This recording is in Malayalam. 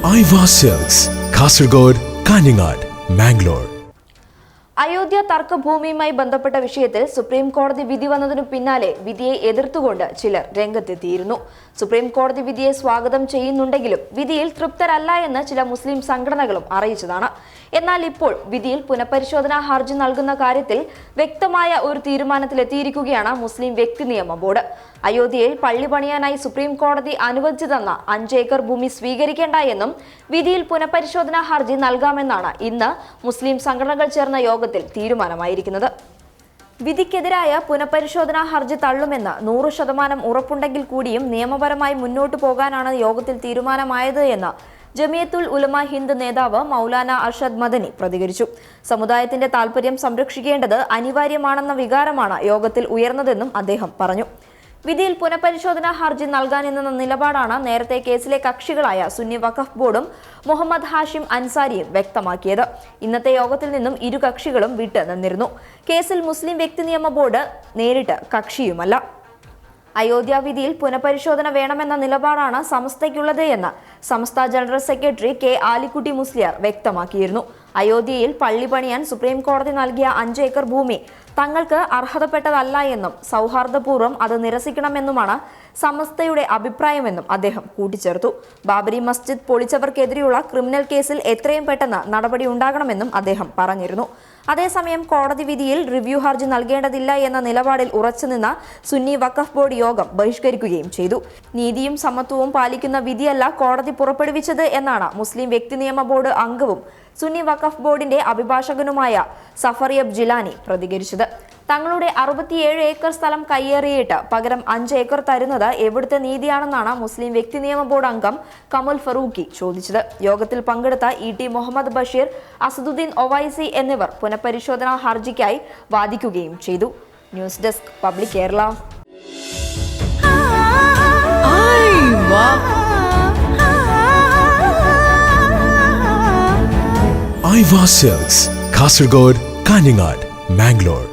Aiwa silks, Kasaragod, Kanhangad, Mangalore. അയോധ്യ തർക്കഭൂമിയുമായി ബന്ധപ്പെട്ട വിഷയത്തിൽ സുപ്രീം കോടതി വിധി വന്നതിനു പിന്നാലെ വിധിയെ എതിർത്തുകൊണ്ട് ചിലർ രംഗത്തെത്തിയിരുന്നു. സുപ്രീം കോടതി വിധിയെ സ്വാഗതം ചെയ്യുന്നുണ്ടെങ്കിലും വിധിയിൽ തൃപ്തരല്ല എന്ന് ചില മുസ്ലിം സംഘടനകളും അറിയിച്ചതാണ്. എന്നാൽ ഇപ്പോൾ വിധിയിൽ പുനഃപരിശോധനാ ഹർജി നൽകുന്ന കാര്യത്തിൽ വ്യക്തമായ ഒരു തീരുമാനത്തിലെത്തിയിരിക്കുകയാണ് മുസ്ലിം വ്യക്തി നിയമ ബോർഡ്. അയോധ്യയിൽ പള്ളി പണിയാനായി സുപ്രീം കോടതി അനുവദിച്ചു തന്ന 5 ഏക്കർ ഭൂമി സ്വീകരിക്കേണ്ട എന്നും വിധിയിൽ പുനഃപരിശോധനാ ഹർജി നൽകാമെന്നാണ് ഇന്ന് മുസ്ലിം സംഘടനകൾ ചേർന്ന യോഗത്തിൽ തീരുമാനമായിരിക്കുന്നത്. വിധിക്കെതിരായ പുനഃപരിശോധനാ ഹർജി തള്ളുമെന്ന് 100% ഉറപ്പുണ്ടെങ്കിൽ കൂടിയും നിയമപരമായി മുന്നോട്ടു പോകാനാണ് യോഗത്തിൽ തീരുമാനമായത് എന്ന് ജമിയത്തുൽ ഉലമ ഹിന്ദ് നേതാവ് മൗലാന അർഷദ് മദനി പ്രതികരിച്ചു. സമുദായത്തിന്റെ താൽപര്യം സംരക്ഷിക്കേണ്ടത് അനിവാര്യമാണെന്ന വികാരമാണ് യോഗത്തിൽ ഉയർന്നതെന്നും അദ്ദേഹം പറഞ്ഞു. വിധിയിൽ പുനഃപരിശോധനാ ഹർജി നൽകാനെന്ന നിലപാടാണ് നേരത്തെ കേസിലെ കക്ഷികളായ സുന്നി വഖഫ് ബോർഡും മുഹമ്മദ് ഹാഷിം അൻസാരിയും വ്യക്തമാക്കിയത്. ഇന്നത്തെ യോഗത്തിൽ നിന്നും ഇരു കക്ഷികളും വിട്ട് നിന്നിരുന്നു. കേസിൽ മുസ്ലിം വ്യക്തി നിയമ ബോർഡ് നേരിട്ട് കക്ഷിയുമല്ല. അയോധ്യ വിധിയിൽ പുനഃപരിശോധന വേണമെന്ന നിലപാടാണ് സമസ്തയ്ക്കുള്ളത് എന്ന് Samastha general secretary K Alikutty Musliyar വ്യക്തമാക്കിയിരുന്നു. അയോധ്യയിൽ പള്ളി പണിയാൻ സുപ്രീം കോടതി നൽകിയ 5 ഏക്കർ ഭൂമി തങ്ങൾക്ക് അർഹതപ്പെട്ടതല്ല എന്നും സൗഹാർദ്ദപൂർവ്വം അത് നിരസിക്കണമെന്നുമാണ് സമസ്തയുടെ അഭിപ്രായമെന്നും അദ്ദേഹം കൂട്ടിച്ചേർത്തു. ബാബരി മസ്ജിദ് പൊളിച്ചവർക്കെതിരെയുള്ള ക്രിമിനൽ കേസിൽ എത്രയും പെട്ടെന്ന് നടപടി ഉണ്ടാകണമെന്നും അദ്ദേഹം പറഞ്ഞിരുന്നു. അതേസമയം കോടതി വിധിയിൽ റിവ്യൂ ഹർജി നൽകേണ്ടതില്ല എന്ന നിലപാടിൽ ഉറച്ചുനിന്ന സുന്നി വഖഫ് ബോർഡ് യോഗം ബഹിഷ്കരിക്കുകയും ചെയ്തു. നീതിയും സമത്വവും പാലിക്കുന്ന വിധിയല്ല കോടതി പുറപ്പെടുവിച്ചത് എന്നാണ് മുസ്ലിം വ്യക്തി നിയമ ബോർഡ് അംഗവും സുന്നി വഖഫ് ബോർഡിന്റെ അഭിഭാഷകനുമായ സഫറിയബ് ജിലാനി പ്രതികരിച്ചത്. തങ്ങളുടെ 67 ഏക്കർ സ്ഥലം കയ്യേറിയിട്ട് പകരം 5 ഏക്കർ തരുന്നത് എവിടുത്തെ നീതിയാണെന്നാണ് മുസ്ലിം വ്യക്തി നിയമ ബോർഡ് അംഗം കമൽ ഫറൂഖി ചോദിച്ചത്. യോഗത്തിൽ പങ്കെടുത്ത ET മുഹമ്മദ് ബഷീർ, അസദുദ്ദീൻ ഒവൈസി എന്നിവർ പുനഃപരിശോധനാ ഹർജിക്കായി വാദിക്കുകയും ചെയ്തു. News desk public Kerala. Aiwa silks, Kasaragod, Kanhangad, Mangalore.